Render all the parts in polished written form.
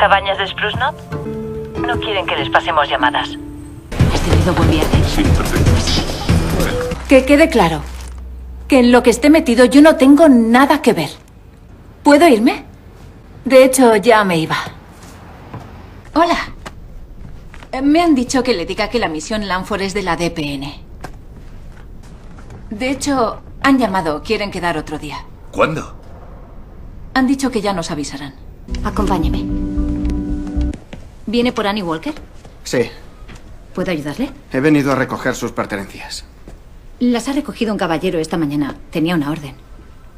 cabañas de Spruce Knot? No quieren que les pasemos llamadas. ¿Has tenido buen viaje? Sí, perfecto. Que quede claro que en lo que esté metido yo no tengo nada que ver. ¿Puedo irme? De hecho, ya me iba. Hola. Me han dicho que le diga que la misión Lanford es de la DPN. De hecho, han llamado. Quieren quedar otro día. ¿Cuándo? Han dicho que ya nos avisarán. Acompáñeme. ¿Viene por Annie Walker? Sí, ¿Puedo ayudarle? he venido a recoger sus pertenencias. Las ha recogido un caballero esta mañana. Tenía una orden.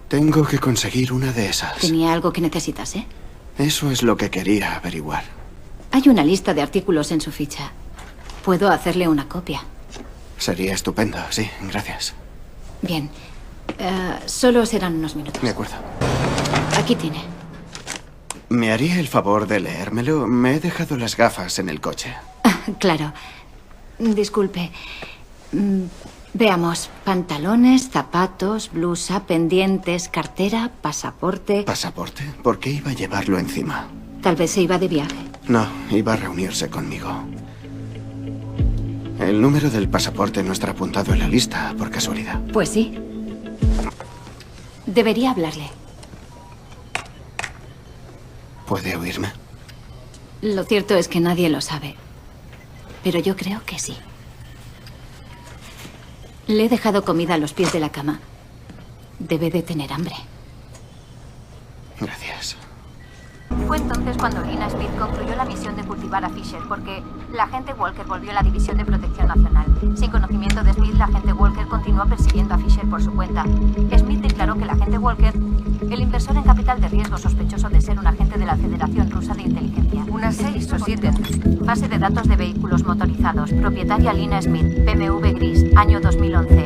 Tengo que conseguir una de esas. ¿Tenía algo que necesitase? Eso es lo que quería averiguar. Hay una lista de artículos en su ficha. Puedo hacerle una copia. Sería estupendo, sí, gracias. Bien. Solo serán unos minutos. De acuerdo. Aquí tiene. ¿Me haría el favor de leérmelo? Me he dejado las gafas en el coche. Claro. Disculpe. Veamos. Pantalones, zapatos, blusa, pendientes, cartera, pasaporte. ¿Pasaporte? ¿Por qué iba a llevarlo encima? Tal vez se iba de viaje. No, iba a reunirse conmigo. El número del pasaporte no estará apuntado en la lista, por casualidad. Pues sí. Debería hablarle. ¿Puede oírme? Lo cierto es que nadie lo sabe. Pero yo creo que sí. Le he dejado comida a los pies de la cama. Debe de tener hambre. Gracias. Fue entonces cuando Lina Smith concluyó la misión de cultivar a Fisher, porque la agente Walker volvió a la División de Protección Nacional. Sin conocimiento de Smith, la agente Walker continuó persiguiendo a Fisher por su cuenta. Smith declaró que la agente Walker, el inversor en capital de riesgo sospechoso de ser un agente de la Federación Rusa de Inteligencia. Unas 6 o 7. Base de datos de vehículos motorizados. Propietaria Lina Smith, BMW gris, año 2011.